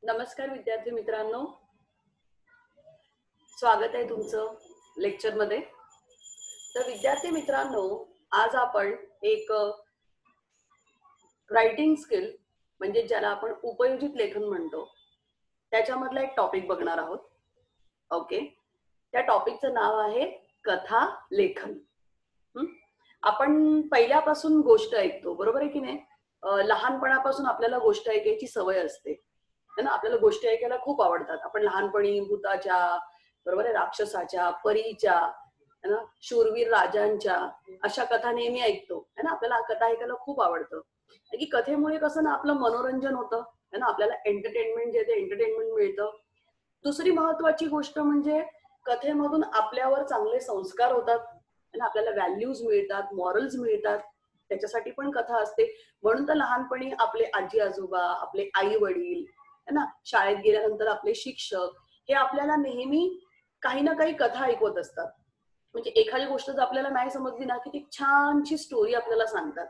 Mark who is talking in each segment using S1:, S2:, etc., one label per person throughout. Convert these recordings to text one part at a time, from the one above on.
S1: नमस्कार विद्यार्थी मित्रांनो, स्वागत आहे तुमचं लेक्चर मध्ये. तर विद्यार्थी मित्रांनो, आज आपण एक रायटिंग स्किल म्हणजे ज्याला आपण उपयोजित लेखन म्हणतो त्याच्यामधला एक टॉपिक बघणार आहोत. ओके, त्या टॉपिकचं नाव आहे कथा लेखन. आपण पहिल्यापासून गोष्ट ऐकतो, बरोबर आहे की नाही? लहानपणापासून आपल्याला गोष्ट ऐकायची सवय असते है ना. आपल्याला गोष्टी ऐकायला खूप आवडतात. आपण लहानपणी भूताच्या, बरोबर आहे, राक्षसाच्या, परीच्या, है ना, शूरवीर राजांच्या अशा कथा नेहमी ऐकतो है ना. आपल्याला कथा ऐकायला खूप आवडतं की कथेमुळे कसं ना आपलं मनोरंजन होतं है ना. आपल्याला एंटरटेनमेंट जे ते एंटरटेनमेंट मिळतं. दुसरी महत्वाची गोष्ट म्हणजे कथेमधून आपल्यावर चांगले संस्कार होतात है ना. आपल्याला व्हॅल्यूज मिळतात, मॉरल्स मिळतात. त्याच्यासाठी पण कथा असते. म्हणून तर लहानपणी आपले आजी आजोबा, आपले आई वडील है ना, शाळेत गेल्यानंतर आपले शिक्षक हे आपल्याला नेहमी काही ना काही कथा ऐकवत असतात. म्हणजे एखादी गोष्ट जर आपल्याला नाही समजली ना, की ती छानशी स्टोरी आपल्याला सांगतात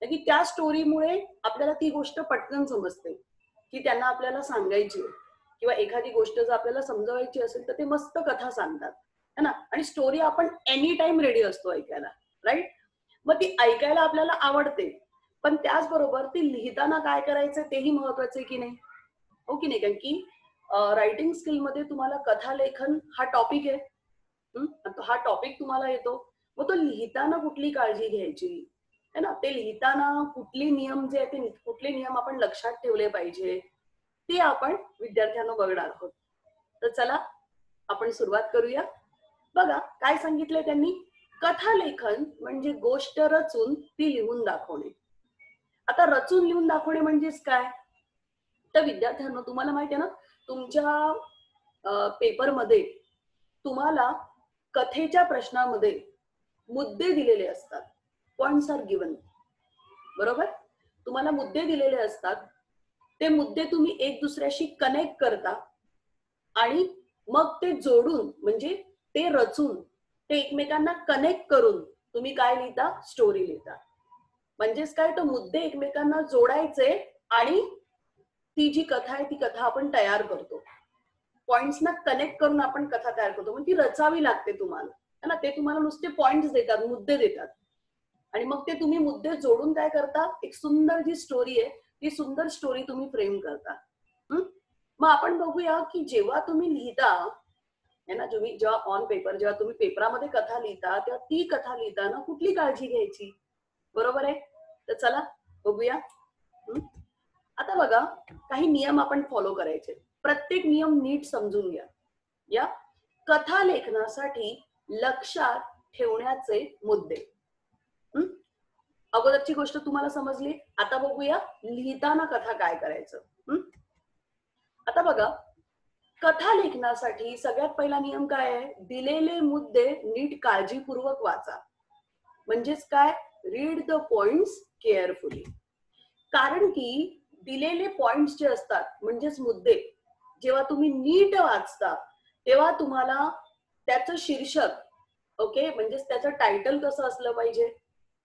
S1: की त्या स्टोरीमुळे आपल्याला ती गोष्ट पटकन समजते की त्यांना आपल्याला सांगायची आहे. किंवा एखादी गोष्ट जर आपल्याला समजवायची असेल तर ते मस्त कथा सांगतात है ना. आणि स्टोरी आपण एनी टाइम रेडी असतो ऐकायला, राईट. मग ती ऐकायला आपल्याला आवडते, पण त्याचबरोबर ती लिहिताना काय करायचं तेही महत्वाचं आहे की नाही, हो की नाही? कारण की रायटिंग स्किल मध्ये तुम्हाला कथा लेखन हा टॉपिक आहे. हा टॉपिक तुम्हाला येतो. मग तो लिहिताना कुठली काळजी घ्यायची है ना, ते लिहिताना कुठले नियम जे आहेत ते कुठले नियम आपण लक्षात ठेवले पाहिजे ते आपण विद्यार्थ्यांना बघणार आहोत. तर चला आपण सुरुवात करूया. बघा काय सांगितलंय त्यांनी. कथा लेखन म्हणजे गोष्ट रचून ती लिहून दाखवणे. आता रचून लिहून दाखवणे म्हणजेच काय? तर विद्यार्थ्यांना तुम्हाला माहिती आहे ना, तुमच्या पेपरमध्ये तुम्हाला कथेच्या प्रश्नामध्ये मुद्दे दिलेले असतात. पॉइंट्स आर गिवन, बरोबर. तुम्हाला मुद्दे दिलेले असतात. ते मुद्दे तुम्ही एक दुसऱ्याशी कनेक्ट करता आणि मग ते जोडून म्हणजे ते रचून ते एकमेकांना कनेक्ट करून तुम्ही काय लिहिता? स्टोरी लिहिता. म्हणजेच काय, तर मुद्दे एकमेकांना जोडायचे आणि ती जी कथा आहे ती कथा आपण तयार करतो. पॉइंट्सना कनेक्ट करून आपण कथा तयार करतो. म्हणजे ती रचावी लागते तुम्हाला है ना. ते तुम्हाला नुसते पॉइंट्स देतात, मुद्दे देतात आणि मग ते तुम्ही मुद्दे जोडून काय करता? एक सुंदर जी स्टोरी आहे ती सुंदर स्टोरी तुम्ही फ्रेम करता. मग आपण बघूया की जेव्हा तुम्ही लिहिता है ना, तुम्ही जेव्हा ऑन पेपर, जेव्हा तुम्ही पेपरामध्ये कथा लिहिता तेव्हा ती कथा लिहिताना कुठली काळजी घ्यायची, बरोबर आहे. तर चला बघूया. आता बघा, काही नियम आपण फॉलो करायचे. प्रत्येक नियम नीट समजून घ्या. या कथा लेखनासाठी लक्षात ठेवण्याचे मुद्दे. अगोदरची गोष्ट तुम्हाला समजली. आता बघूया लिहिताना कथा काय करायचं. आता बघा, कथा लेखनासाठी सगळ्यात पहिला नियम काय आहे? दिलेले मुद्दे नीट काळजीपूर्वक वाचा. म्हणजेच काय? Read the points carefully. कारण की दिलेले पॉइंट्स जे असतात म्हणजेच मुद्दे जेव्हा तुम्ही नीट वाचता तेव्हा तुम्हाला त्याचं शीर्षक, ओके, म्हणजेच त्याचं टायटल कसं असलं पाहिजे,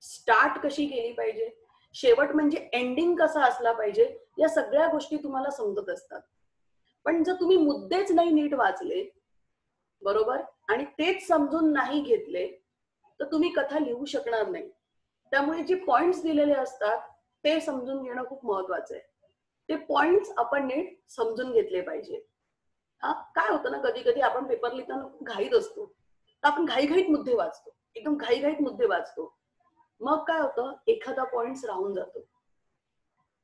S1: स्टार्ट कशी केली पाहिजे, शेवट म्हणजे एंडिंग कसा असला पाहिजे, या सगळ्या गोष्टी तुम्हाला समजत असतात. पण जर तुम्ही मुद्देच नाही नीट वाचले, बरोबर, आणि तेच समजून नाही घेतले तर तुम्ही कथा लिहू शकणार नाही. त्यामुळे जे पॉइंट्स दिलेले असतात ते समजून घेणं खूप महत्वाचं आहे. ते पॉइंट्स आपण नीट समजून घेतले पाहिजे. हा काय होतं ना, कधी कधी आपण पेपर लिहिताना घाईत असतो, तर आपण घाईघाईत मुद्दे वाचतो, एकदम घाईघाईत मुद्दे वाचतो. मग काय होतं, एखादा पॉइंट्स राहून जातो.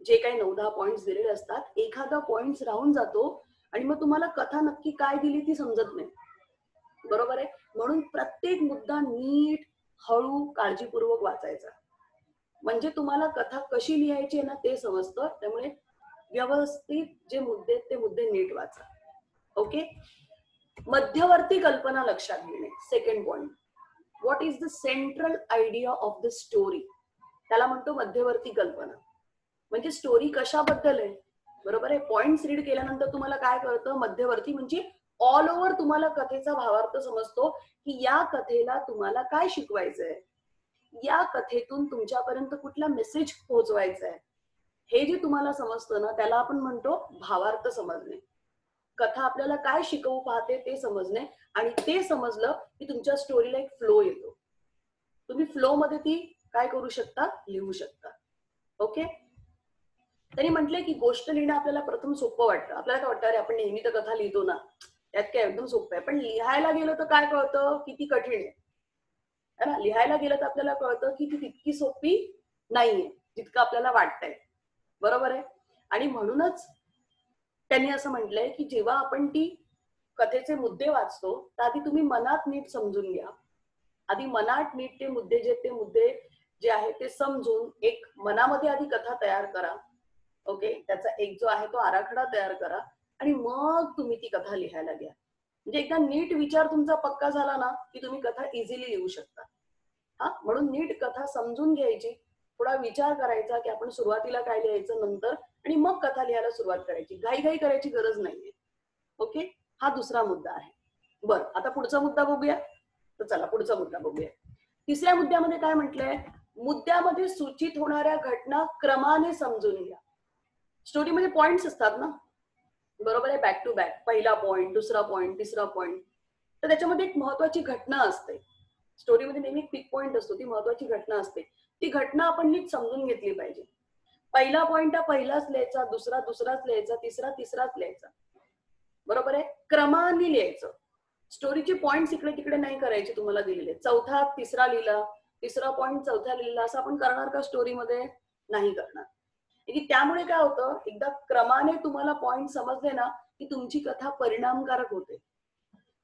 S1: जे काही 9-10 पॉइंट्स दिलेले असतात एखादा पॉइंट्स राहून जातो आणि मग तुम्हाला कथा नक्की काय दिली ती समजत नाही, बरोबर आहे. म्हणून प्रत्येक मुद्दा नीट हळू काळजीपूर्वक वाचायचा. म्हणजे तुम्हाला कथा कशी लिहायची आहे ना ते समजतं. त्यामुळे व्यवस्थित जे मुद्दे ते मुद्दे नीट वाचा. ओके. मध्यवर्ती कल्पना लक्षात घेणे. Second point, what is the central idea of the story. त्याला म्हणतो मध्यवर्ती कल्पना. म्हणजे स्टोरी कशाबद्दल आहे, बरोबर आहे. पॉइंट्स रीड केल्यानंतर तुम्हाला काय कळतं? मध्यवर्ती म्हणजे ऑल ओव्हर तुम्हाला कथेचा भावार्थ समजतो की या कथेला तुम्हाला काय शिकवायचंय, या कथेतून तुमच्यापर्यंत कुठला मेसेज पोहोचवायचा आहे. हे जे तुम्हाला समजतं ना त्याला आपण म्हणतो भावार्थ समजणे. कथा आपल्याला काय शिकवू पाहते ते समजणे, आणि ते समजलं की तुमच्या स्टोरीला एक फ्लो येतो. तुम्ही फ्लो मध्ये ती काय करू शकता, लिहू शकता. ओके. त्यांनी म्हटलंय की गोष्ट लिहिणं आपल्याला प्रथम सोपं वाटतं. आपल्याला काय वाटतं, अरे आपण नेहमी तर कथा लिहितो ना, त्यात काय एकदम सोपं आहे. पण लिहायला गेलं तर काय कळतं, किती कठीण आहे. है ना. लिहायला गेलं तर आपल्याला कळतं की ती तितकी सोपी नाहीये जितकं आपल्याला वाटतंय. बरोबर आहे. आणि म्हणूनच त्यांनी असं म्हटलंय की जेव्हा आपण ती कथेचे मुद्दे वाचतो तर आधी तुम्ही मनात नीट समजून घ्या. आधी मनात नीट ते मुद्दे जे आहेत ते समजून एक मनामध्ये आधी कथा तयार करा. ओके. त्याचा एक जो आहे तो आराखडा तयार करा, आणि मग तुम्ही ती कथा लिहायला घ्या. म्हणजे एकदा नीट विचार तुमचा पक्का झाला ना की तुम्ही कथा इझिली लिहू शकता. हा, म्हणून नीट कथा समजून घ्यायची, थोडा विचार करायचा की आपण सुरुवातीला काय लिहायचं नंतर, आणि मग कथा लिहायला सुरुवात करायची. घाई करायची गरज नाहीये. ओके. हा दुसरा मुद्दा आहे. बरं, आता पुढचा मुद्दा बघूया. तर चला पुढचा मुद्दा बघूया. तिसऱ्या मुद्द्यामध्ये काय म्हटलंय, मुद्द्यामध्ये सूचित होणाऱ्या घटना क्रमाने समजून घ्या. स्टोरीमध्ये पॉइंट्स असतात ना, बरोबर आहे, बॅक टू बॅक, पहिला पॉइंट, दुसरा पॉइंट, तिसरा पॉइंट. तर त्याच्यामध्ये एक महत्वाची घटना असते. स्टोरीमध्ये नेहमी पिक पॉइंट असतो, ती महत्वाची घटना असते. ती घटना आपण नीट समजून घेतली पाहिजे. पहिला पॉइंट हा पहिलाच लिहायचा, दुसरा दुसराच लिहायचा, तिसरा तिसराच लिहायचा. बरोबर आहे. क्रमाने लिहायचं. स्टोरीचे पॉइंट इकडे तिकडे नाही करायचे तुम्हाला दिलेले. चौथा तिसरा लिहिला, तिसरा पॉइंट चौथ्या लिहिला, असं आपण करणार का स्टोरीमध्ये? नाही करणार. त्यामुळे काय होतं, एकदा क्रमाने तुम्हाला पॉइंट समजले ना की तुमची कथा परिणामकारक होते.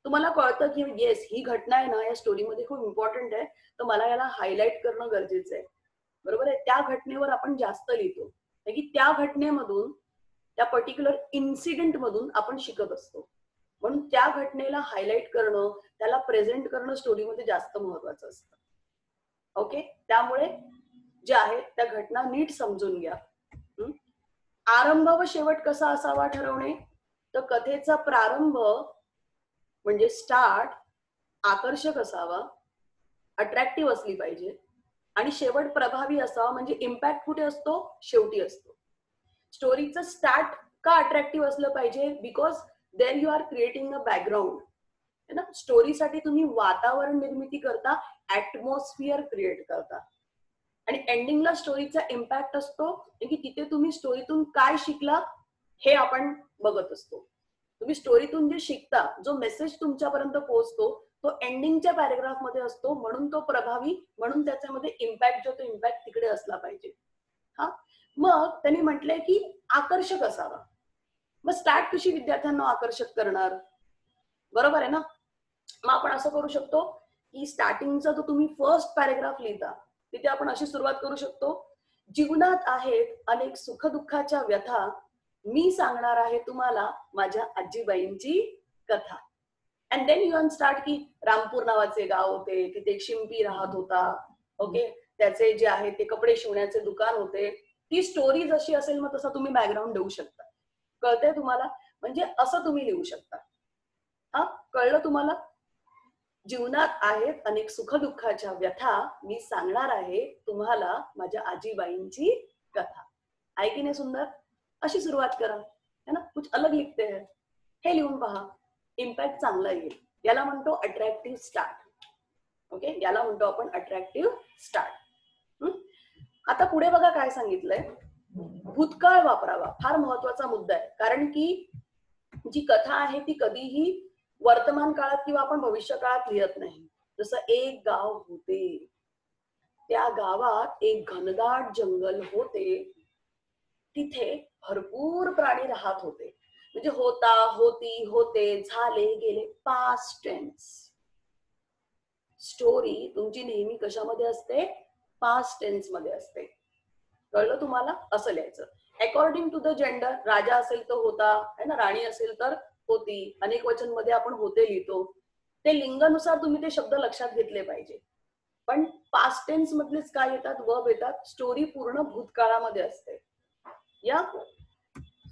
S1: तुम्हाला कळतं की येस, ही घटना आहे ना या स्टोरीमध्ये खूप इम्पॉर्टंट आहे, तर मला याला हायलाइट करणं गरजेचं आहे. बरोबर आहे. त्या घटनेवर आपण जास्त लिहितो की त्या घटनेमधून, त्या पर्टिक्युलर इन्सिडेंट मधून आपण शिकत असतो. म्हणून त्या घटनेला हायलाइट करणं, त्याला प्रेझेंट करणं स्टोरीमध्ये जास्त महत्वाचं असतं. ओके. त्यामुळे जे आहे त्या घटना नीट समजून घ्या. आरंभ व शेवट कसा असावा ठरवणे. तर कथेचा प्रारंभ म्हणजे स्टार्ट आकर्षक असावा, अट्रॅक्टिव्ह असली पाहिजे, आणि शेवट प्रभावी असावा. म्हणजे इम्पॅक्ट कुठे असतो, शेवटी असतो. स्टोरीचं स्टार्ट का अट्रॅक्टिव्ह असलं पाहिजे, because then you are creating a background. है ना. स्टोरीसाठी तुम्ही वातावरण निर्मिती करता, ऍटमॉस्फिअर क्रिएट करता, आणि एंडिंगला स्टोरीचा इम्पॅक्ट असतो की तिथे तुम्ही स्टोरीतून काय शिकला हे आपण बघत असतो. तुम्ही स्टोरीतून जे शिकता, जो मेसेज तुमच्यापर्यंत पोहोचतो, तो एंडिंगच्या पॅरेग्राफ मध्ये असतो, म्हणून तो प्रभावी, म्हणून त्याच्यामध्ये इम्पॅक्ट जो तो इम्पॅक्ट तिकडे असला पाहिजे. हा. मग त्यांनी म्हटलंय की आकर्षक असावा. मग स्टार्ट कशी विद्यार्थ्यांना आकर्षक करणार, बरोबर आहे ना. मग आपण असं करू शकतो की स्टार्टिंगचा जो तुम्ही फर्स्ट पॅरेग्राफ लिहिता तिथे आपण अशी सुरुवात करू शकतो, जीवनात आहेत अनेक सुखदुःखाच्या व्यथा, मी सांगणार आहे तुम्हाला माझ्या आजीबाईंची कथा. अँड देन यू स्टार्ट की रामपूर नावाचे गाव होते, तिथे एक शिंपी राहत होता. ओके. त्याचे जे आहे ते कपडे शिवण्याचे दुकान होते. ती स्टोरी जशी असेल मग तसा तुम्ही बॅकग्राऊंड देऊ शकता. कळतंय तुम्हाला? म्हणजे असं तुम्ही लिहू शकता. हा, कळलं तुम्हाला? जीवनात आहेत अनेक सुखदुःखाच्या व्यथा, मी सांगणार आहे तुम्हाला माझ्या आजीबाईंची कथा. आहे की नाही सुंदर? अशी सुरुवात करा, है ना. कुछ अलग लिखते हैं, हे लिहून पहा. इम्पॅक्ट चांगला येईल. याला म्हणतो अट्रॅक्टिव्ह स्टार्ट. ओके. याला म्हणतो आपण अट्रॅक्टिव्ह स्टार्ट. आता पुढे बघा काय सांगितलंय, भूतकाळ वापरावा. फार महत्वाचा मुद्दा आहे, कारण की जी कथा आहे ती कधीही वर्तमान काळात किंवा आपण भविष्य काळात लिहत नाही. जसं एक गाव होते, त्या गावात एक घनदाट जंगल होते, तिथे भरपूर प्राणी राहत होते. म्हणजे होता, होती, होते, झाले, गेले, पास्ट टेन्स. स्टोरी तुमची नेहमी कशामध्ये असते, पास्ट टेन्स मध्ये असते. कळलं तुम्हाला? असं लिहायचं. अकॉर्डिंग टू द जेंडर, राजा असेल तर होता, है ना, राणी असेल तर होती. अनेक वचन मध्ये आपण होते लिहितो. ते लिंगानुसार तुम्ही ते शब्द लक्षात घेतले पाहिजे. पण पास्ट टेन्स मधलेच काय येतात, वर्ब येतात. स्टोरी पूर्ण भूतकाळामध्ये असते. या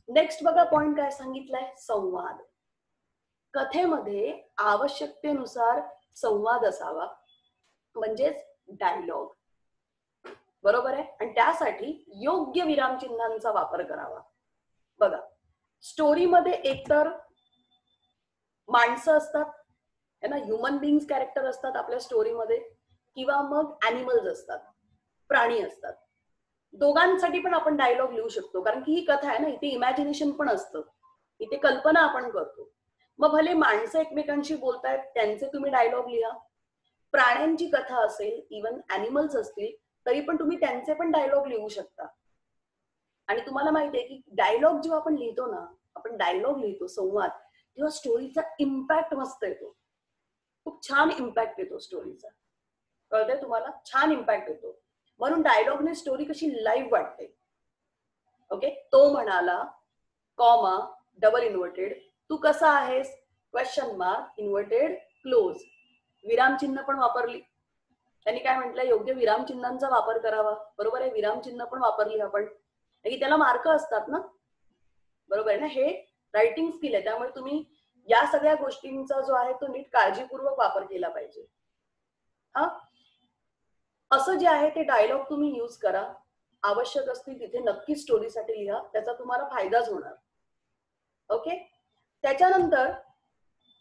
S1: नेक्स्ट बघा पॉइंट काय सांगितलंय, संवाद. कथेमध्ये आवश्यकतेनुसार संवाद असावा, म्हणजेच डायलॉग. बरोबर आहे. आणि त्यासाठी योग्य विरामचिन्हांचा वापर करावा. बघा, स्टोरीमध्ये एकतर माणसं असतात, है ना, ह्युमन बिंग्स कॅरेक्टर असतात आपल्या स्टोरीमध्ये, किंवा मग ॲनिमल्स असतात, प्राणी असतात. दोघांसाठी पण आपण डायलॉग लिहू शकतो, कारण की ही कथा आहे ना, इथे इमॅजिनेशन पण असतं, इथे कल्पना आपण करतो. मग भले माणसं एकमेकांशी बोलतायत त्यांचे तुम्ही डायलॉग लिहा, प्राण्यांची कथा असेल, इवन ॲनिमल्स असतील, तरी पण तुम्ही त्यांचे पण डायलॉग लिहू शकता. आणि तुम्हाला माहितीये की डायलॉग जेव्हा आपण लिहितो ना, आपण डायलॉग लिहितो संवाद, तेव्हा स्टोरीचा इम्पॅक्ट मस्त येतो. खूप छान इम्पॅक्ट येतो स्टोरीचा. कळतंय तुम्हाला? छान इम्पॅक्ट येतो. म्हणून डायलॉगने स्टोरी कशी लाईव्ह वाटते. ओके, तो म्हणाला, कॉमा, डबल इन्व्हर्टेड, तू कसा आहेस, क्वेश्चन मार्क, इन्व्हर्टेड क्लोज. विरामचिन्ह पण वापरली. त्यांनी काय म्हटलं, योग्य विरामचिन्हांचा वापर करावा. बरोबर आहे, विरामचिन्ह पण वापरली आपण, की त्याला मार्क असतात ना. बरोबर आहे ना, हे रायटिंग स्किल आहे. त्यामुळे तुम्ही या सगळ्या गोष्टींचा जो आहे तो नीट काळजीपूर्वक वापर केला पाहिजे. हा, असं जे आहे ते डायलॉग तुम्ही यूज करा. आवश्यक असतील तिथे नक्की स्टोरीसाठी लिहा, त्याचा तुम्हाला फायदाच होणार. ओके, त्याच्यानंतर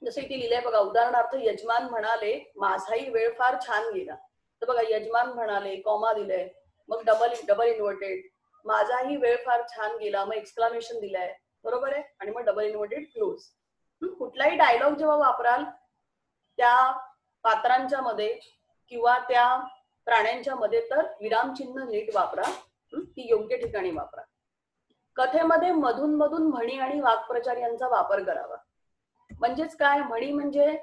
S1: जसे इथे लिहिलंय बघा, उदाहरणार्थ यजमान म्हणाले, माझाही वेळ फार छान गेला. तर बघा, यजमान म्हणाले, कॉमा दिलंय, मग डबल डबल इन्व्हर्टेड, माझाही वेळ फार छान गेला, मग एक्सक्लामेशन दिलंय. बरोबर आहे, आणि मग डबल इन्व्हर्टेड क्लोज. कुठलाही डायलॉग जेव्हा वापराल त्या पात्रांच्या मध्ये किंवा त्या प्राण्यांच्या मध्ये, तर विरामचिन्ह नीट वापरा, ती योग्य ठिकाणी वापरा. कथेमध्ये मधून मधून म्हणी आणि वाक्प्रचार यांचा वापर करावा. म्हणजेच काय, म्हणी म्हणजे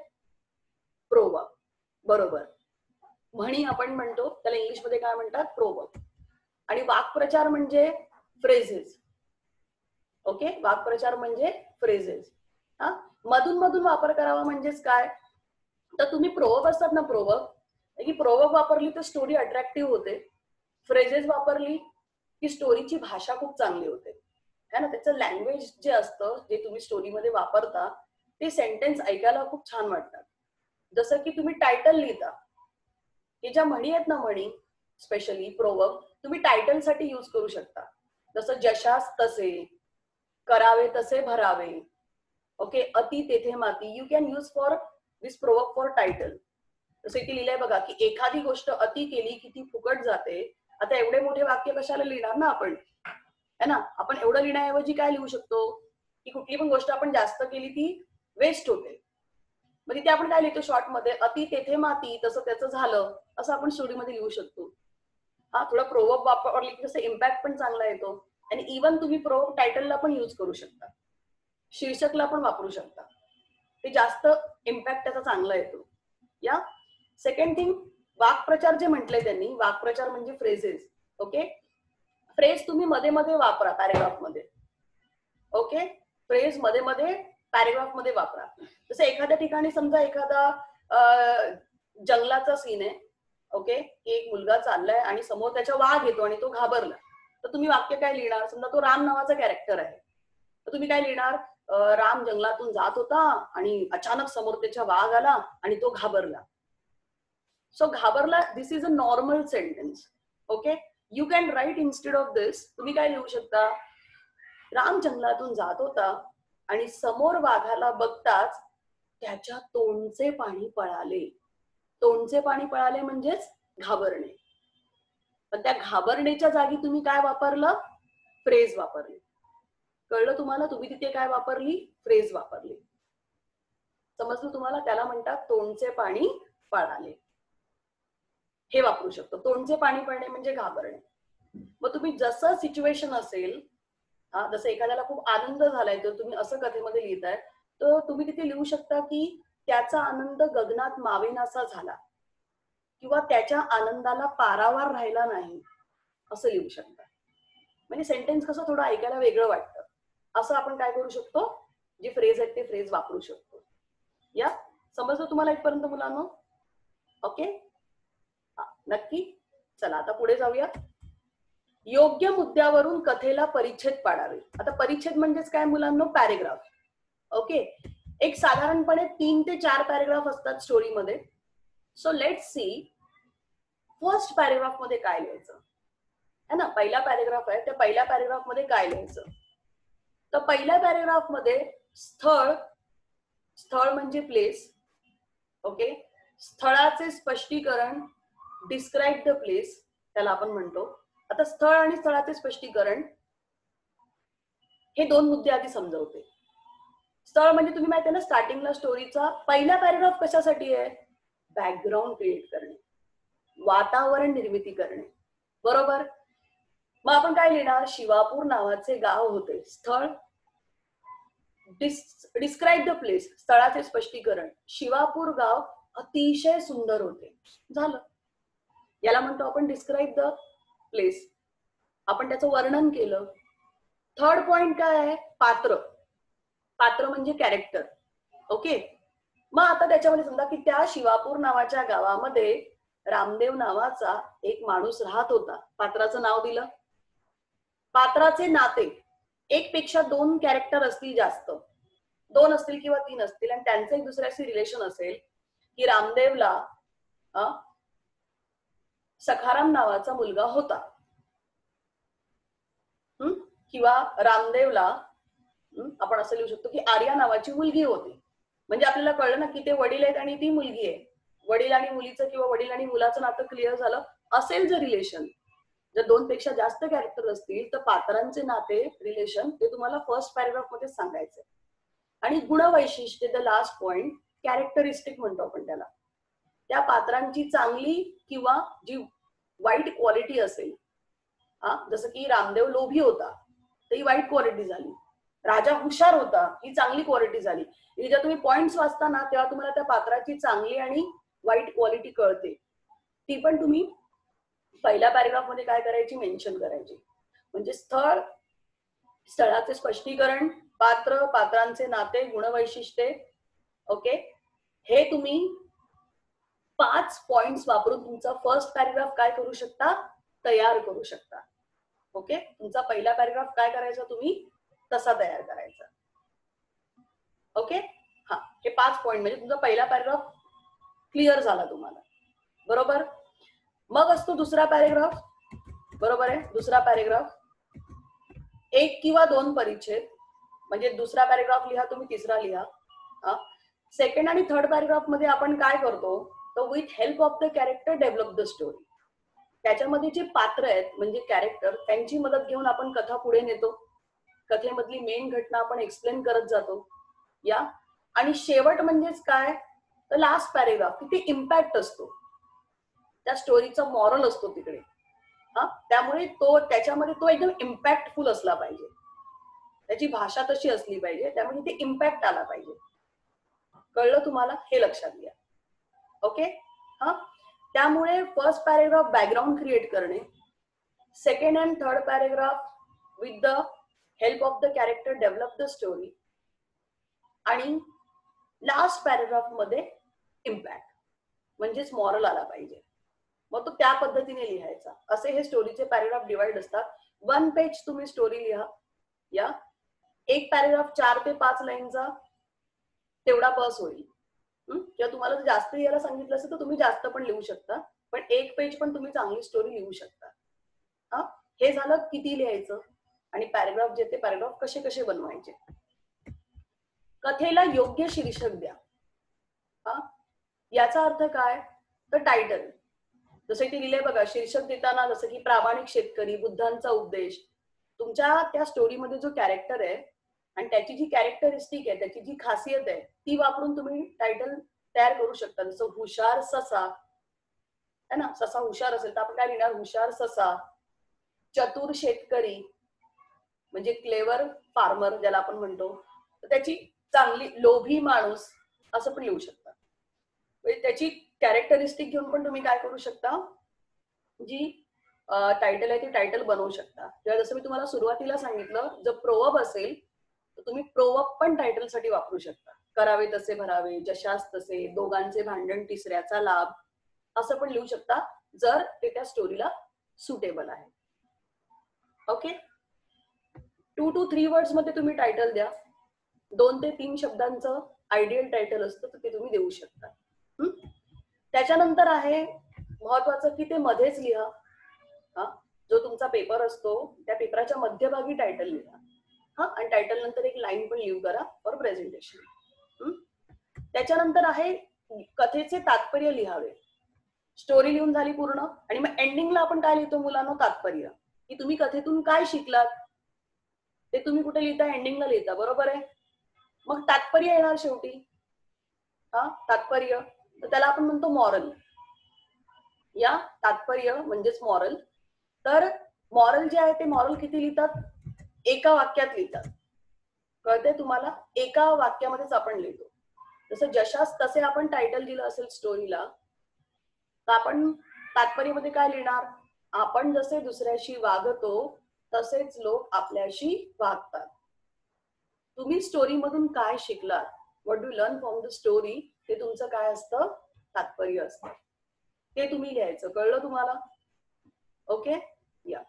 S1: प्रोवर्ब. बरोबर, म्हणी आपण म्हणतो त्याला इंग्लिशमध्ये काय म्हणतात, प्रोवर्ब. आणि वाक्प्रचार म्हणजे फ्रेझेस. ओके, वाक्प्रचार म्हणजे फ्रेझेस. हा, मधून मधून वापर करावा म्हणजेच काय, तर तुम्ही प्रोवर्ब असतात ना, प्रोवर्ब, की प्रोवर्ब वापरली तर स्टोरी अट्रॅक्टिव्ह होते. फ्रेझेस वापरली की स्टोरीची भाषा खूप चांगली होते, है ना. त्याचं लँग्वेज जे असतं, जे तुम्ही स्टोरीमध्ये वापरता, ते सेंटेन्स ऐकायला खूप छान वाटतात. जसं की तुम्ही टायटल लिहिता, हे ज्या म्हणी आहेत ना, म्हणी स्पेशली प्रोवर्ब, तुम्ही टायटल साठी यूज करू शकता. जसं जशास तसे, करावे तसे भरावे. ओके, अति तेथे माती, you can use for this proverb for title. जसं की लिहिलंय बघा, की एखादी गोष्ट अति केली की ती फुकट जाते. आता एवढे मोठे वाक्य कशाला लिहिणार ना आपण, है ना. आपण एवढं लिहिण्याऐवजी काय लिहू शकतो, की कुठली पण गोष्ट आपण जास्त केली ती वेस्ट होते. मग तिथे आपण काय लिहितो शॉर्ट मध्ये, अति तेथे माती, तसं त्याचं झालं, असं आपण स्टोरीमध्ये लिहू शकतो. हा, थोडा प्रोवर्ब वापरली की कसं इम्पॅक्ट पण चांगला येतो. आणि इव्हन तुम्ही प्रोवर्ब टायटलला पण यूज करू शकता, शीर्षकला पण वापरू शकता, ते जास्त इम्पॅक्ट त्याचा चांगला येतो. या सेकंड थिंग, वाक्प्रचार जे म्हटलंय त्यांनी, वाक्प्रचार म्हणजे फ्रेजेस. ओके, फ्रेज तुम्ही मध्ये मध्ये वापरा पॅरेग्राफ मध्ये. ओके, फ्रेज मध्ये मध्ये पॅरेग्राफ मध्ये वापरा. जसं एखाद्या ठिकाणी समजा एखादा जंगलाचा सीन आहे, ओके, की एक मुलगा चाललाय आणि समोर त्याच्या वाघ येतो आणि तो घाबरला. तर तुम्ही वाक्य काय लिहिणार, समजा तो राम नावाचा कॅरेक्टर आहे, तर तुम्ही काय लिहिणार, राम जंगलातून जात होता आणि अचानक समोर त्याच्या वाघ आला आणि तो घाबरला. सो घाबरला, this is a normal sentence. Okay, you can write instead of this, तुम्ही काय लिहू शकता, राम जंगलातून जात होता आणि समोर वाघाला बघताच त्याच्या तोंडचे पाणी पळाले. तोंडचे पाणी पळाले म्हणजेच घाबरणे. पण त्या घाबरणेच्या जागी तुम्ही काय वापरलं, फ्रेज वापरली. कळलं तुम्हाला, तुम्ही तिथे काय वापरली, फ्रेज वापरली. समजलं तुम्हाला, त्याला म्हणतात तोंडचे पाणी पळाले. हे वापरू शकतो, तोंडचे पाणी पळणे म्हणजे घाबरणे. मग तुम्ही जसं सिच्युएशन असेल, जसं एखाद्याला खूप आनंद झालाय तर तुम्ही असं कथेमध्ये लिहिताय, तर तुम्ही तिथे लिहू शकता की त्याचा आनंद गगनात मावेनासा झाला, किंवा त्याच्या आनंदाला पारावार राहिला नाही, असं लिहू शकता. म्हणजे सेंटेन्स कसं थोडं ऐकायला वेगळं वाटतं. असं आपण काय करू शकतो, जे फ्रेज आहेत ते फ्रेज वापरू शकतो. या, समजलं तुम्हाला इथपर्यंत मुलांनो? ओके, नक्की. चला आता पुढे जाऊया. योग्य मुद्द्यावरून कथेला परिच्छेद पाडावे. आता परिच्छेद म्हणजेच काय मुलांनो, पॅरेग्राफ. ओके, एक साधारणपणे 3 ते 4 पॅरेग्राफ असतात स्टोरीमध्ये. So let's see, first paragraph मध्ये काय लिहायचं. है ना, पहिला पॅरेग्राफ आहे. त्या पहिल्या पॅरेग्राफ मध्ये काय लिहायचं? तर पहिल्या पॅरेग्राफ मध्ये स्थळ, स्थळ म्हणजे प्लेस. ओके, स्थळाचे स्पष्टीकरण, डिस्क्राईब द प्लेस त्याला आपण म्हणतो. आता स्थळ आणि स्थळाचे स्पष्टीकरण हे दोन मुद्दे आधी समजवते. स्थळ म्हणजे तुम्ही माहिती आहे ना, स्टार्टिंगला स्टोरीचा पहिला पॅरेग्राफ कशासाठी आहे? बॅकग्राऊंड क्रिएट करणे, वातावरण निर्मिती करणे, बरोबर. मग आपण काय लिहिणार? शिवापूर नावाचे गाव होते. स्थळ, डिस्क्राईब द प्लेस, स्थळाचे स्पष्टीकरण, शिवापूर गाव अतिशय सुंदर होते. झालं, याला म्हणतो आपण डिस्क्राईब द प्लेस. आपण त्याचं वर्णन केलं. थर्ड पॉइंट काय आहे? पात्र. पात्र म्हणजे कॅरेक्टर. ओके, मग आता त्याच्यामध्ये समजा की त्या शिवापूर नावाच्या गावामध्ये रामदेव नावाचा एक माणूस राहत होता. पात्राचं नाव दिलं. पात्राचे नाते, एक पेक्षा दोन कॅरेक्टर असतील, जास्त दोन असतील किंवा तीन असतील, आणि त्यांचं एक दुसऱ्याशी रिलेशन असेल की रामदेवला सखाराम नावाचा मुलगा होता, किंवा रामदेवला आपण असं लिहू शकतो की आर्या नावाची मुलगी होती. म्हणजे आपल्याला कळलं ना की ते वडील आहेत आणि ती मुलगी आहे. वडील आणि मुलीचं किंवा वडील आणि मुलाचं नातं क्लिअर झालं. असेल जर रिलेशन, जर दोन पेक्षा जास्त कॅरेक्टर असतील तर पात्रांचे नाते, रिलेशन, ते तुम्हाला फर्स्ट पॅरेग्राफ मध्ये सांगायचंय. आणि गुणवैशिष्ट्य, द लास्ट पॉइंट, कॅरेक्टरिस्टिक म्हणतो आपण त्याला. त्या पात्रांची चांगली किंवा जी वाईट क्वालिटी असेल, जसं की रामदेव लोभी होता तर ही वाईट क्वालिटी झाली. राजा हुशार होता, ही चांगली क्वालिटी झाली. जेव्हा तुम्ही पॉइंट्स वाचता ना तेव्हा तुम्हाला त्या पात्राची चांगली आणि वाईट क्वालिटी कळते. ती पण तुम्ही पहिल्या पॅरेग्राफ मध्ये काय करायची? मेन्शन करायची. म्हणजे स्थळ, स्थळाचे स्पष्टीकरण, पात्र, पात्रांचे नाते, गुणवैशिष्ट्ये. ओके, हे तुम्ही 5 पॉइंट्स वापरून तुमचा फर्स्ट पॅरेग्राफ काय करू शकता? तयार करू शकता. ओके, तुमचा पहिला पॅरेग्राफ काय करायचा? तुम्ही तसा तयार करायचा. ओके, हा, हे 5 पॉइंट म्हणजे तुमचा पहिला पॅरेग्राफ क्लिअर झाला तुम्हाला, बरोबर. मग असतो दुसरा पॅरेग्राफ, बरोबर आहे. दुसरा पॅरेग्राफ 1 किंवा 2 परिच्छेद, म्हणजे दुसरा पॅरेग्राफ लिहा तुम्ही, तिसरा लिहा. सेकंड आणि थर्ड पॅरेग्राफ मध्ये आपण काय करतो? तर with help of the character develop the story. त्याच्यामध्ये जे पात्र आहेत म्हणजे कॅरेक्टर, त्यांची मदत घेऊन आपण कथा पुढे नेतो. कथेमधली मेन घटना आपण एक्सप्लेन करत जातो. या, आणि शेवट म्हणजेच काय? तर लास्ट पॅरेग्राफ, किती इम्पॅक्ट असतो त्या स्टोरीचा, मॉरल असतो तिकडे. त्यामुळे तो त्याच्यामध्ये तो एकदम इम्पॅक्टफुल असला पाहिजे, त्याची भाषा तशी असली पाहिजे, त्यामुळे ते इम्पॅक्ट आला पाहिजे. कळलं तुम्हाला? हे लक्षात घ्या. ओके, त्यामुळे फर्स्ट पॅरेग्राफ बॅकग्राऊंड क्रिएट करणे, second and third paragraph with the help of the character develop the story, आणि लास्ट पॅरेग्राफ मध्ये इम्पॅक्ट म्हणजेच मॉरल आला पाहिजे. मग तो त्या पद्धतीने लिहायचा. असे हे स्टोरीचे पॅरेग्राफ डिवाइड असतात. 1 पेज तुम्ही स्टोरी लिहा. या, एक पॅरेग्राफ 4 ते 5 लाईनचा, तेवढा बस होईल. किंवा तुम्हाला जर जास्त लिहायला सांगितलं असेल तर तुम्ही जास्त पण लिहू शकता, पण 1 पेज पण तुम्ही चांगली स्टोरी लिहू शकता. हे झालं किती लिहायचं आणि पॅरेग्राफ जे ते पॅरेग्राफ कसे कसे बनवायचे. कथेला योग्य शीर्षक द्या. याचा अर्थ काय? तर टायटल, जसं की लिहिले बघा, शीर्षक देताना जसं की प्रामाणिक शेतकरी, बुद्धांचा उपदेश. तुमच्या त्या स्टोरीमध्ये जो कॅरेक्टर आहे आणि त्याची जी कॅरेक्टरिस्टिक आहे, त्याची जी खासियत आहे, ती वापरून तुम्ही टायटल तयार करू शकता. जसं हुशार ससा है ना, ससा हुशार असेल तर आपण काय लिहिणार? हुशार ससा. चतुर शेतकरी म्हणजे क्लेवर फार्मर ज्याला आपण म्हणतो, तर त्याची चांगली, लोभी माणूस असं पण लिहू शकता. त्याची कॅरेक्टरिस्टिक घेऊन पण तुम्ही काय करू शकता? जी टायटल आहे ती टायटल बनवू शकता. किंवा जसं मी तुम्हाला सुरुवातीला सांगितलं, जर प्रोवर्ब असेल तर तुम्ही प्रोवर्ब पण टायटल साठी वापरू शकता. करावे तसे भरावे, जशास तसे, दोघांचे भांडण तिसऱ्याचा लाभ, असं पण लिहू शकता जर ते त्या स्टोरीला सुटेबल आहे. ओके, 2 to 3 वर्ड्स मध्ये तुम्ही टायटल द्या. 2 ते 3 शब्दांचं आयडियल टायटल असतं तर ते तुम्ही देऊ शकता. त्याच्यानंतर आहे महत्वाचं की ते मध्येच लिहा. जो तुमचा पेपर असतो त्या पेपराच्या मध्यभागी टायटल लिहा. हा, आणि टायटल नंतर एक लाईन पण लिव्ह करा फॉर प्रेझेंटेशन. त्याच्यानंतर आहे कथेचे तात्पर्य लिहावे. स्टोरी लिहून झाली पूर्ण, आणि मग एंडिंगला आपण काय लिहितो मुलांना? तात्पर्य, की तुम्ही कथेतून काय शिकलात ते तुम्ही कुठे लिहिता? एंडिंगला लिहिता, बरोबर आहे. मग तात्पर्य येणार शेवटी. हा, तात्पर्य, तर त्याला आपण म्हणतो मॉरल. या तात्पर्य म्हणजेच मॉरल. तर मॉरल जे आहे ते मॉरल किती लिहितात? एका वाक्यात लिहितात. कळते तुम्हाला? एका वाक्यामध्येच आपण लिहितो. जसं जशास तसे आपण टायटल दिलं असेल स्टोरीला, तर आपण तात्पर्यामध्ये काय लिहिणार? आपण जसे दुसऱ्याशी वागतो तसेच लोक आपल्याशी वागतात. तुम्ही स्टोरी मधून काय शिकलात? What do learn from the story? ते तुमचं काय असतं? तात्पर्य असतं. ते तुम्ही लिहायचं. कळलं तुम्हाला? ओके, या.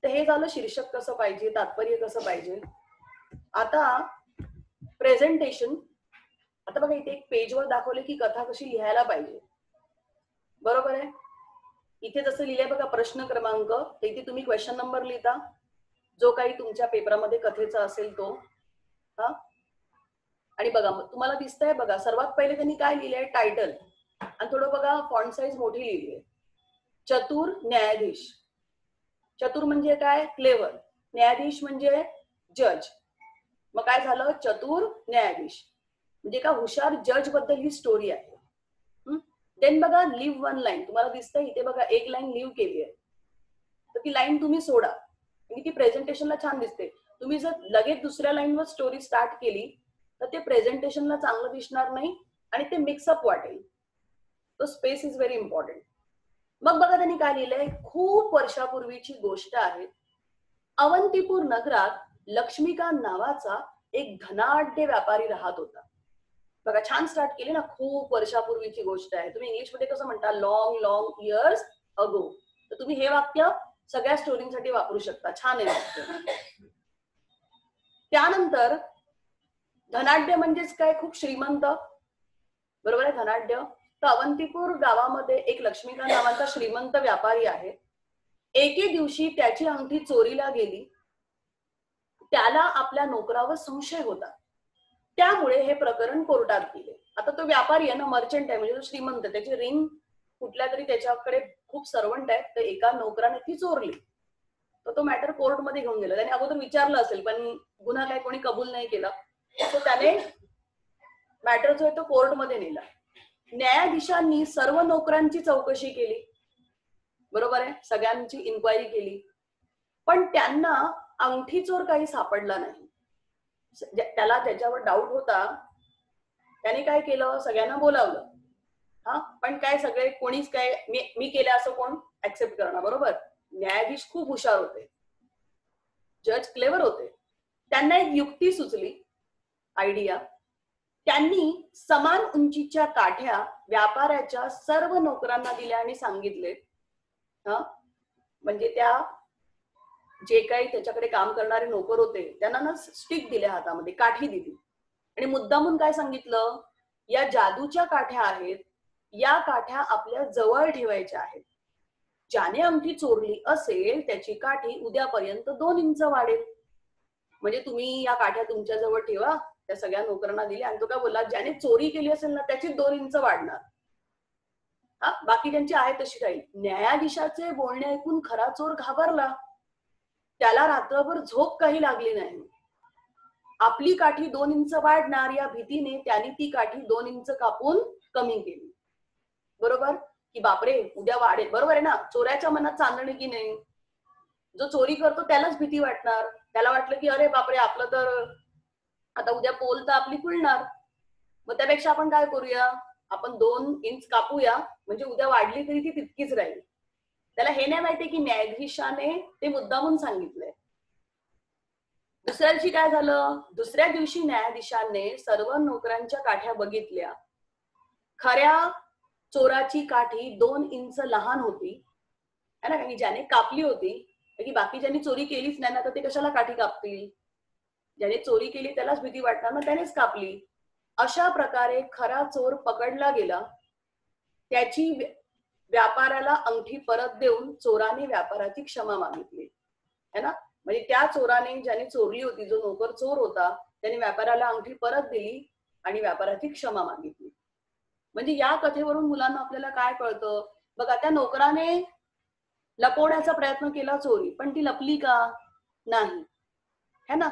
S1: तर हे झालं शीर्षक कसं पाहिजे, तात्पर्य कसं पाहिजे. आता प्रेझेंटेशन. आता बघा इथे एक पेजवर दाखवले की कथा कशी लिहायला पाहिजे, बरोबर आहे. इथे जसं लिहिलंय बघा प्रश्न क्रमांक, तर इथे तुम्ही क्वेश्चन नंबर लिहिता जो काही तुमच्या पेपरामध्ये कथेचा असेल तो. हा, आणि बघा तुम्हाला दिसतंय बघा, सर्वात पहिले त्यांनी काय लिहिलंय? टायटल. आणि थोडं बघा फॉन्ट साईज मोठी लिहिली आहे. चतुर न्यायाधीश. चतुर म्हणजे काय? क्लेवर. न्यायाधीश म्हणजे जज. मग काय झालं? चतुर न्यायाधीश म्हणजे का हुशार जज बद्दल ही स्टोरी आहे. देन बघा लिव्ह वन लाईन. तुम्हाला दिसतंय इथे बघा एक लाईन लिव्ह केली आहे, तर ती लाईन तुम्ही सोडा आणि ती प्रेझेंटेशनला छान दिसते. तुम्ही जर लगेच दुसऱ्या लाईनवर स्टोरी स्टार्ट केली तर ते प्रेझेंटेशनला चांगलं दिसणार नाही आणि ते मिक्सअप वाटेल. तो स्पेस इज व्हेरी इम्पॉर्टंट. मग बघा त्यांनी काय लिहिलंय? खूप वर्षापूर्वीची गोष्ट आहे. अवंतीपूर नगरात लक्ष्मीकांत नावाचा एक धनाढ्य व्यापारी राहत होता. बघा छान स्टार्ट केली ना, खूप वर्षापूर्वीची गोष्ट आहे. तुम्ही इंग्लिशमध्ये कसं म्हणता? Long long years ago. तर तुम्ही हे वाक्य सगळ्या स्टोरीसाठी वापरू शकता. छान आहे वाक्य. त्यानंतर धनाढ्य म्हणजेच काय? खूप श्रीमंत, बरोबर आहे. धनाढ्य. तर अवंतीपूर गावामध्ये एक लक्ष्मीकांत नावाचा श्रीमंत व्यापारी आहे. एके दिवशी त्याची अंगठी चोरीला गेली. त्याला आपल्या नोकरावर संशय होता, त्यामुळे हे प्रकरण कोर्टात गेले. आता तो व्यापारी आहे ना, मर्चंट आहे म्हणजे तो श्रीमंत. त्याची रिंग कुठल्या तरी त्याच्याकडे खूप सर्वंट आहेत, तर एका नोकराने ती चोरली. तर तो मॅटर कोर्टमध्ये घेऊन गेला. त्याने अगोदर विचारलं असेल पण गुन्हा काय कोणी कबूल नाही केला, तर त्याने मॅटर जो आहे तो कोर्टमध्ये नेला. न्यायाधीशांनी सर्व नोकरांची चौकशी केली, बरोबर आहे, सगळ्यांची इन्क्वायरी केली, पण त्यांना अंगठी चोर काही सापडला नाही. त्याला त्याच्यावर डाऊट होता. त्याने काय केलं? सगळ्यांना बोलावलं. हा, पण काय सगळे कोणीच काय मी केलं असं कोण ऍक्सेप्ट करणार, बरोबर. न्यायाधीश खूप हुशार होते, जज क्लेवर होते. त्यांना एक युक्ती सुचली, आयडिया. त्यांनी समान उंचीच्या काठ्या व्यापाऱ्याच्या सर्व नोकरांना दिल्या आणि सांगितले, हा म्हणजे त्या जे काही त्याच्याकडे काम करणारे नोकर होते त्यांना ना स्टिक दिल्या हातामध्ये, काठी दिली. आणि मुद्दामून काय सांगितलं? या जादूच्या काठ्या आहेत, या काठ्या आपल्या जवळ ठेवायच्या आहेत. ज्याने अंगठी चोरली असेल त्याची काठी उद्यापर्यंत 2 इंच वाढेल. म्हणजे तुम्ही या काठ्या तुमच्या जवळ ठेवा. त्या सगळ्या नोकरांना दिल्या आणि तो काय बोलला? ज्याने चोरी केली असेल ना त्याची 2 इंच वाढणार. हा, बाकी त्यांची आहे तशी राहील. न्यायाधीशाचे बोलणे ऐकून खरा चोर घाबरला. त्याला रात्रभर झोप काही लागली नाही. आपली काठी 2 इंच वाढणार या भीतीने त्याने ती काठी 2 इंच कापून कमी केली. बरोबर की बापरे उद्या वाढेल, बरोबर आहे ना. चोराच्या मनात चांदणे की नाही. जो चोरी करतो त्यालाच भीती वाटणार. त्याला वाटलं की अरे बापरे आपलं तर आता उद्या पोल तर आपली खुलणार. मग त्यापेक्षा आपण काय करूया? आपण 2 इंच कापूया, म्हणजे उद्या वाढली तरी ती तितकीच राहील. त्याला हे नाही माहिती की न्यायाधीशाने ते मुद्दामून सांगितलंय. दुसऱ्या दिवशी काय झालं? दुसऱ्या दिवशी न्यायाधीशाने सर्व नोकरांच्या काठ्या बघितल्या. खऱ्या चोराची काठी 2 इंच लहान होती, है ना. कारण ज्याने कापली होती, की बाकी ज्यांनी चोरी केलीच नाही ना, तर ते कशाला काठी कापतील? ज्याने चोरी केली त्यालाच भीती वाटणार ना, त्यानेच कापली. अशा प्रकारे खरा चोर पकडला गेला. त्याची व्यापाऱ्याला अंगठी परत देऊन चोराने व्यापाराची क्षमा मागितली, है ना. म्हणजे त्या चोराने, ज्याने चोरली होती, जो नोकर चोर होता, त्याने व्यापाऱ्याला अंगठी परत दिली आणि व्यापाराची क्षमा मागितली. म्हणजे या कथेवरून मुलांना आपल्याला काय कळतं बघा, त्या नोकराने लपवण्याचा प्रयत्न केला चोरी, पण ती लपली का नाही, है ना.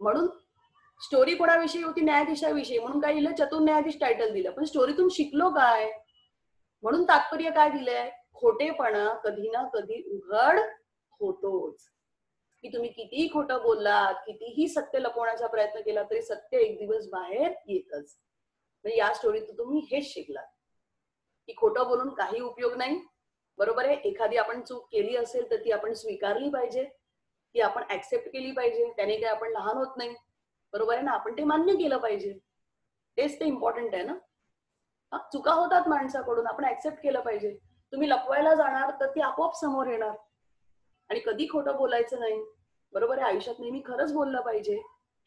S1: म्हणून स्टोरी कोणाविषयी होती, न्यायाधीशाविषयी, म्हणून काय दिलं, चतुर न्यायाधीश टायटल दिलं, पण स्टोरीतून शिकलो काय, म्हणून तात्पर्य काय दिलंय, खोटेपणा कधी ना कधी उघड होतोच. की तुम्ही कितीही खोटं बोललात, कितीही सत्य लपवण्याचा प्रयत्न केला, तरी सत्य एक दिवस बाहेर येतच. म्हणजे या स्टोरीतून तुम्ही हेच शिकलात की खोटं बोलून काही उपयोग नाही. बरोबर आहे. एखादी आपण चूक केली असेल तर ती आपण स्वीकारली पाहिजे, ती आपण ऍक्सेप्ट केली पाहिजे, त्याने काही आपण लहान होत नाही. बरोबर आहे ना. आपण ते मान्य केलं पाहिजे, तेच ते इम्पॉर्टंट आहे ना. चुका होतात माणसाकडून, आपण ऍक्सेप्ट केलं पाहिजे. तुम्ही लपवायला जाणार तर ती आपोआप समोर येणार. आणि कधी खोटं बोलायचं नाही. बरोबर आहे. आयुष्यात नेहमी खरंच बोललं पाहिजे,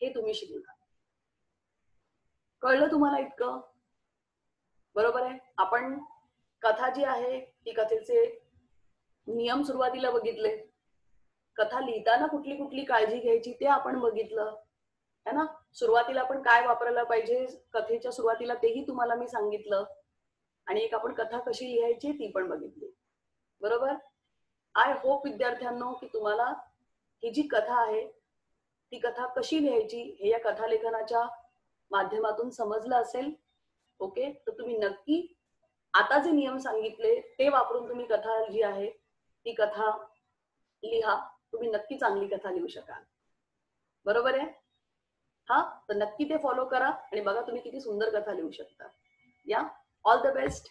S1: हे तुम्ही शिकला. कळलं तुम्हाला इतकं? बरोबर आहे. आपण कथा जी आहे ती कथेचे नियम सुरुवातीला बघितले, कथा लिहिताना कुठली कुठली काळजी घ्यायची ते आपण बघितलं, है ना. सुरुवातीला आपण काय वापरायला पाहिजे कथेच्या सुरुवातीला तेही तुम्हाला मी सांगितलं, आणि एक आपण कथा कशी लिहायची ती पण बघितली. बरोबर. आय होप विद्यार्थ्यांनो की तुम्हाला ही जी कथा आहे ती कथा कशी लिहायची हे या कथालेखनाच्या माध्यमातून समजलं असेल. ओके. तर तुम्ही नक्की आता जे नियम सांगितले ते वापरून तुम्ही कथा जी आहे ती कथा लिहा. तुम्ही नक्की चांगली कथा लिहू शकाल. बरोबर आहे. हा, तर नक्की ते फॉलो करा आणि बघा तुम्ही किती सुंदर कथा लिहू शकता. या, ऑल द बेस्ट.